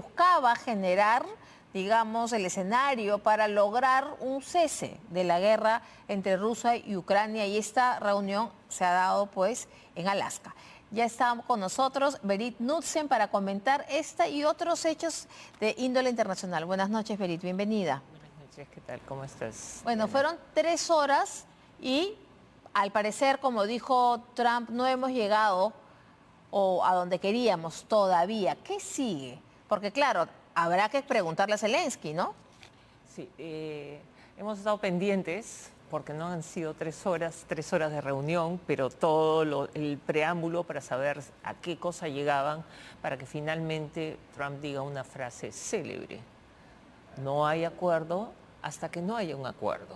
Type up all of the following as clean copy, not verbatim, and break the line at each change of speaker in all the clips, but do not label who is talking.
buscaba generar, digamos, el escenario para lograr un cese de la guerra entre Rusia y Ucrania, y esta reunión se ha dado pues en Alaska. Ya está con nosotros Berit Knudsen para comentar esta y otros hechos de índole internacional. Buenas noches, Berit, bienvenida.
Buenas noches, ¿qué tal? ¿Cómo estás?
Bueno,
Diana?
fueron 3 horas y al parecer, como dijo Trump, no hemos llegado a donde queríamos todavía. ¿Qué sigue? Porque claro, habrá que preguntarle a Zelensky, ¿no?
Sí, hemos estado pendientes porque no han sido 3 horas de reunión, pero todo el preámbulo para saber a qué cosa llegaban, para que finalmente Trump diga una frase célebre: no hay acuerdo hasta que no haya un acuerdo.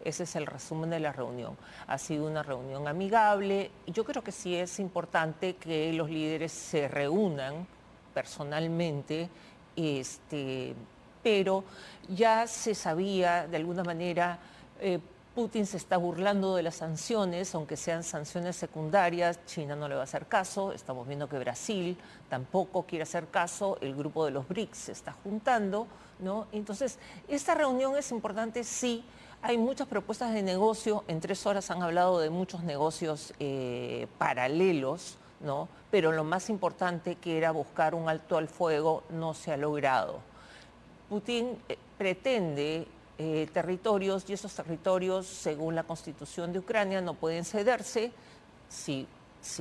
Ese es el resumen de la reunión. Ha sido una reunión amigable y yo creo que sí es importante que los líderes se reúnan personalmente, pero ya se sabía de alguna manera. Putin se está burlando de las sanciones, aunque sean sanciones secundarias. China no le va a hacer caso. Estamos viendo que Brasil tampoco quiere hacer caso. El grupo de los BRICS se está juntando, ¿no? Entonces, esta reunión es importante, sí. Hay muchas propuestas de negocio. En 3 horas han hablado de muchos negocios paralelos, ¿no? Pero lo más importante, que era buscar un alto al fuego, no se ha logrado. Putin pretende territorios, y esos territorios, según la Constitución de Ucrania, no pueden cederse sin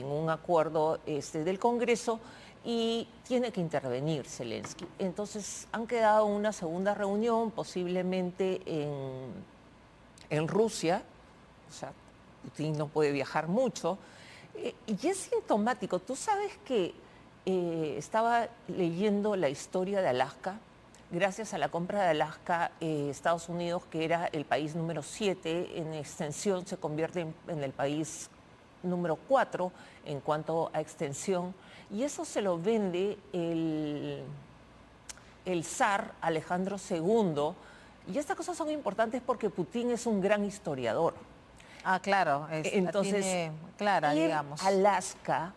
un acuerdo del Congreso, y tiene que intervenir Zelensky. Entonces han quedado una segunda reunión, posiblemente en Rusia. O sea, Putin no puede viajar mucho. Y es sintomático. Tú sabes que estaba leyendo la historia de Alaska. Gracias a la compra de Alaska, Estados Unidos, que era el país número 7 en extensión, se convierte en el país número 4 en cuanto a extensión. Y eso se lo vende el zar Alejandro II. Y estas cosas son importantes porque Putin es un gran historiador.
Ah, claro,
Entonces,
tiene clara, digamos.
Alaska,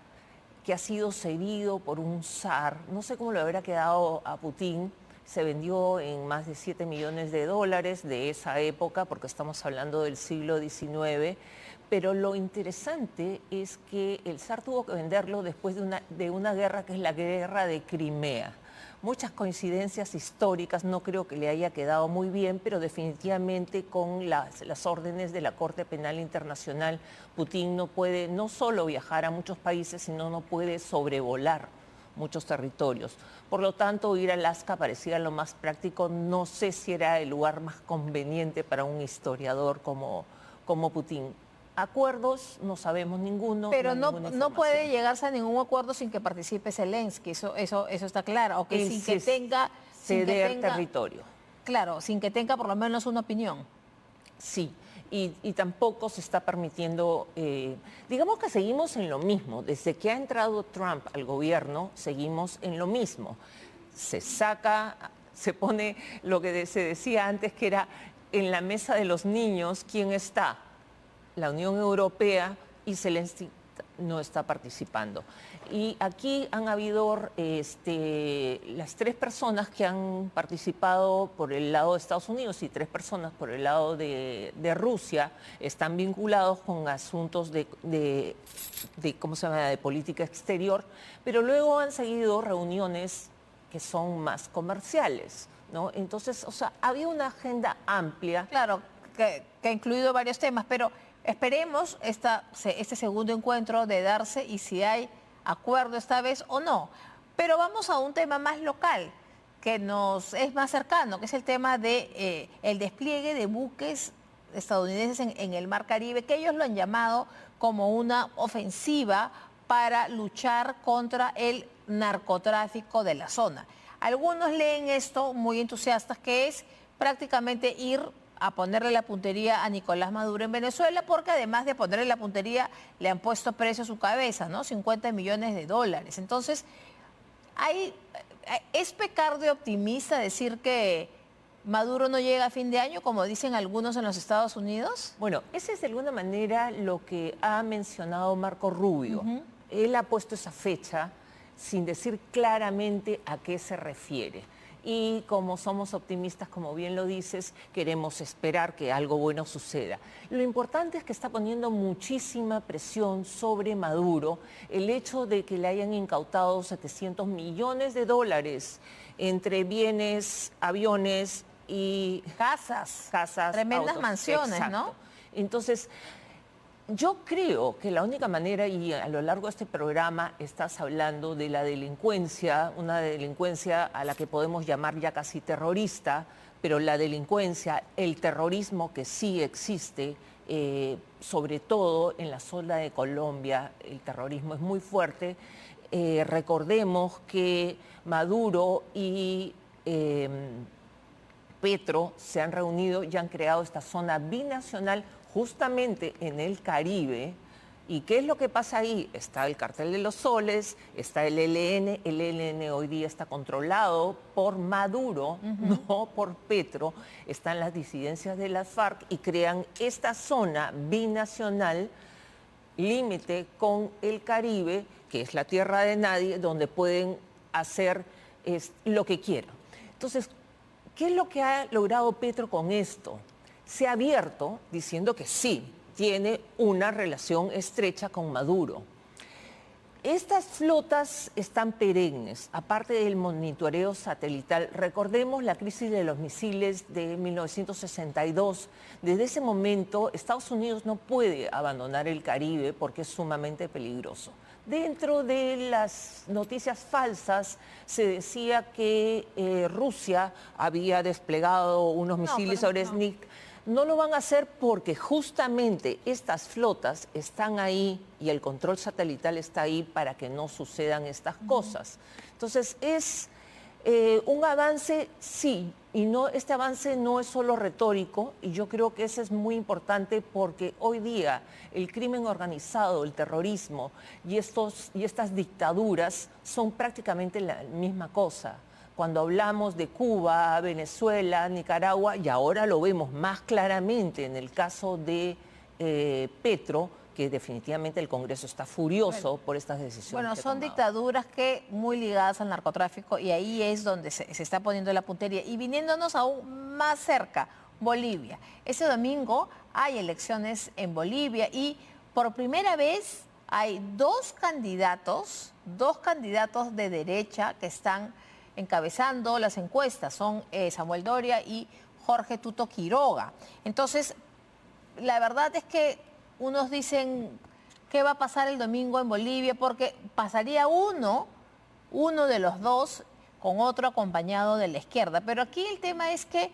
que ha sido cedido por un zar, no sé cómo le habrá quedado a Putin. Se vendió en más de $7 millones de esa época, porque estamos hablando del siglo XIX. Pero lo interesante es que el zar tuvo que venderlo después de una guerra, que es la guerra de Crimea. Muchas coincidencias históricas, no creo que le haya quedado muy bien, pero definitivamente con las órdenes de la Corte Penal Internacional, Putin no puede no solo viajar a muchos países, sino no puede sobrevolar muchos territorios. Por lo tanto, ir a Alaska parecía lo más práctico. No sé si era el lugar más conveniente para un historiador como Putin. Acuerdos, no sabemos ninguno.
Pero
no,
no puede llegarse a ningún acuerdo sin que participe Zelensky, eso está claro. O que sin que tenga...
Ceder territorio.
Claro, sin que tenga por lo menos una opinión.
Sí, y tampoco se está permitiendo, digamos que seguimos en lo mismo. Desde que ha entrado Trump al gobierno, seguimos en lo mismo. Se pone lo que se decía antes, que era en la mesa de los niños, ¿quién está? La Unión Europea, y Zelensky no está participando. Y aquí han habido las 3 personas que han participado por el lado de Estados Unidos y 3 personas por el lado de Rusia, están vinculados con asuntos ¿cómo se llama?, de política exterior, pero luego han seguido reuniones que son más comerciales, ¿no? Entonces, o sea, había una agenda amplia.
Claro, que ha incluido varios temas, pero esperemos este segundo encuentro de darse y si hay acuerdo esta vez o no. Pero vamos a un tema más local, que nos es más cercano, que es el tema de el despliegue de buques estadounidenses en el Mar Caribe, que ellos lo han llamado como una ofensiva para luchar contra el narcotráfico de la zona. Algunos leen esto muy entusiastas, que es prácticamente ir a ponerle la puntería a Nicolás Maduro en Venezuela, porque además de ponerle la puntería, le han puesto precio a su cabeza, ¿no? $50 millones. Entonces, ¿es pecar de optimista decir que Maduro no llega a fin de año, como dicen algunos en los Estados Unidos?
Bueno, ese es de alguna manera lo que ha mencionado Marco Rubio. Él ha puesto esa fecha. sin decir claramente a qué se refiere. Y como somos optimistas, como bien lo dices, queremos esperar que algo bueno suceda. Lo importante es que está poniendo muchísima presión sobre Maduro el hecho de que le hayan incautado 700 millones de dólares entre bienes, aviones y
Casas, tremendas
autos.
mansiones,
Exacto.
¿no?
Entonces, yo creo que la única manera, y a lo largo de este programa estás hablando de la delincuencia, una delincuencia a la que podemos llamar ya casi terrorista, pero la delincuencia, el terrorismo que sí existe, sobre todo en la zona de Colombia, el terrorismo es muy fuerte. Recordemos que Maduro y Petro se han reunido y han creado esta zona binacional justamente en el Caribe. ¿Y qué es lo que pasa ahí? Está el Cartel de los Soles, está el ELN. El ELN hoy día está controlado por Maduro, no por Petro. Están las disidencias de las FARC y crean esta zona binacional, límite con el Caribe, que es la tierra de nadie, donde pueden hacer lo que quieran. Entonces, ¿qué es lo que ha logrado Petro con esto? Se ha abierto diciendo que sí, tiene una relación estrecha con Maduro. Estas flotas están perennes, aparte del monitoreo satelital. Recordemos la crisis de los misiles de 1962. Desde ese momento, Estados Unidos no puede abandonar el Caribe porque es sumamente peligroso. Dentro de las noticias falsas se decía que Rusia había desplegado unos misiles sobre Snik. No lo van a hacer porque justamente estas flotas están ahí y el control satelital está ahí para que no sucedan estas cosas. Entonces es un avance, sí, y no, este avance no es solo retórico, y yo creo que eso es muy importante porque hoy día el crimen organizado, el terrorismo y estas dictaduras son prácticamente la misma cosa. Cuando hablamos de Cuba, Venezuela, Nicaragua, y ahora lo vemos más claramente en el caso de Petro, que definitivamente el Congreso está furioso por estas decisiones.
Bueno, son dictaduras que muy ligadas al narcotráfico y ahí es donde se está poniendo la puntería. Y viniéndonos aún más cerca, Bolivia. Ese domingo hay elecciones en Bolivia y por primera vez hay dos candidatos de derecha que están encabezando las encuestas, son Samuel Doria y Jorge Tuto Quiroga. Entonces, la verdad es que unos dicen qué va a pasar el domingo en Bolivia, porque pasaría uno de los dos con otro acompañado de la izquierda. Pero aquí el tema es que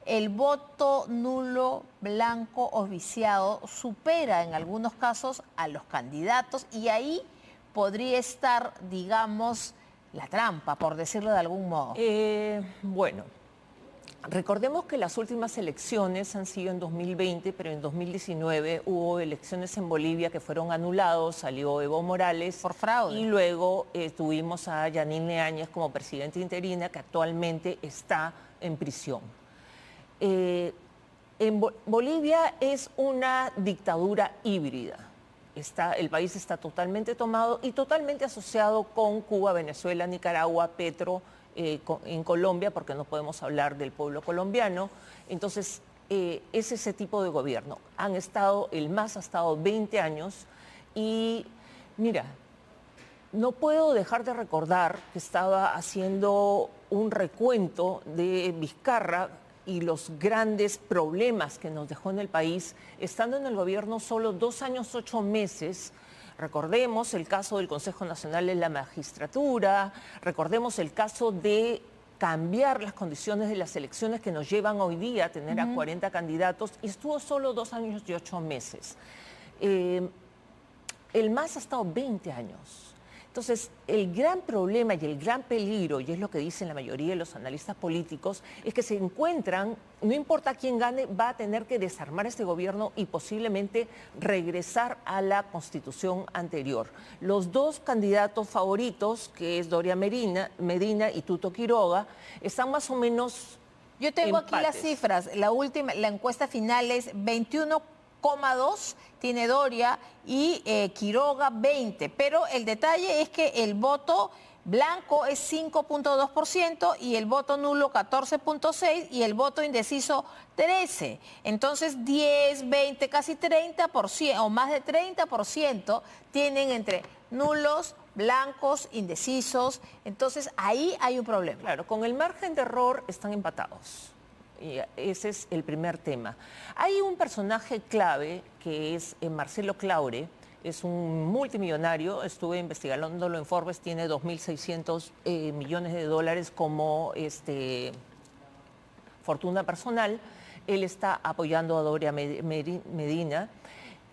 el voto nulo, blanco o viciado supera en algunos casos a los candidatos y ahí podría estar, digamos, la trampa, por decirlo de algún modo.
Bueno, recordemos que las últimas elecciones han sido en 2020, pero en 2019 hubo elecciones en Bolivia que fueron anulados, salió Evo Morales.
Por fraude.
Y luego tuvimos a Yanine Áñez como presidenta interina, que actualmente está en prisión. Bolivia es una dictadura híbrida. El país está totalmente tomado y totalmente asociado con Cuba, Venezuela, Nicaragua, Petro, en Colombia, porque no podemos hablar del pueblo colombiano. Entonces, es ese tipo de gobierno. El MAS ha estado 20 años y, mira, no puedo dejar de recordar que estaba haciendo un recuento de Vizcarra y los grandes problemas que nos dejó en el país, estando en el gobierno solo 2 años, 8 meses. Recordemos el caso del Consejo Nacional de la Magistratura, recordemos el caso de cambiar las condiciones de las elecciones que nos llevan hoy día a tener a 40 candidatos, y estuvo solo 2 años y 8 meses. El MAS ha estado 20 años. Entonces, el gran problema y el gran peligro, y es lo que dicen la mayoría de los analistas políticos, es que se encuentran, no importa quién gane, va a tener que desarmar este gobierno y posiblemente regresar a la constitución anterior. Los dos candidatos favoritos, que es Doria Medina y Tuto Quiroga, están más o menos
Yo tengo
empates.
aquí las cifras. La encuesta final es 21 2,2 tiene Doria y Quiroga 20. Pero el detalle es que el voto blanco es 5,2% y el voto nulo 14,6% y el voto indeciso 13%. Entonces 10, 20, casi 30% o más de 30% tienen entre nulos, blancos, indecisos. Entonces ahí hay un problema.
Claro, con el margen de error están empatados. Y ese es el primer tema. Hay un personaje clave que es Marcelo Claure. Es un multimillonario, estuve investigándolo en Forbes, tiene 2.600 millones de dólares como fortuna personal. Él está apoyando a Doria Medina.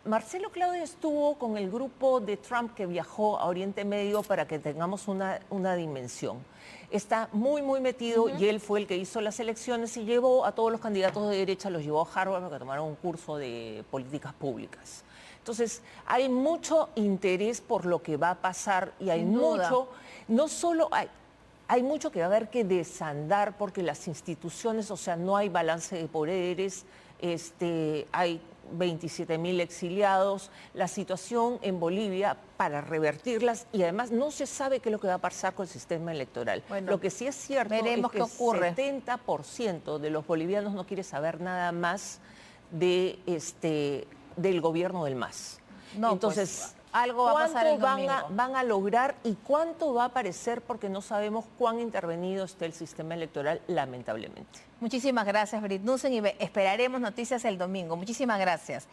Marcelo Claure estuvo con el grupo de Trump que viajó a Oriente Medio para que tengamos una dimensión. Está muy, muy metido y él fue el que hizo las elecciones y llevó a todos los candidatos de derecha, los llevó a Harvard para que tomaran un curso de políticas públicas. Entonces, hay mucho interés por lo que va a pasar y hay mucho, no solo hay mucho que va a haber que desandar porque las instituciones, o sea, no hay balance de poderes, hay 27.000 exiliados, la situación en Bolivia para revertirlas y además no se sabe qué es lo que va a pasar con el sistema electoral. Lo que sí es cierto es que el 70% de los bolivianos no quiere saber nada más de del gobierno del MAS.
No,
entonces,
pues, algo va a pasar el domingo.
Van a lograr y cuánto va a aparecer porque no sabemos cuán intervenido está el sistema electoral, lamentablemente.
Muchísimas gracias, Brit Nussen, y esperaremos noticias el domingo. Muchísimas gracias.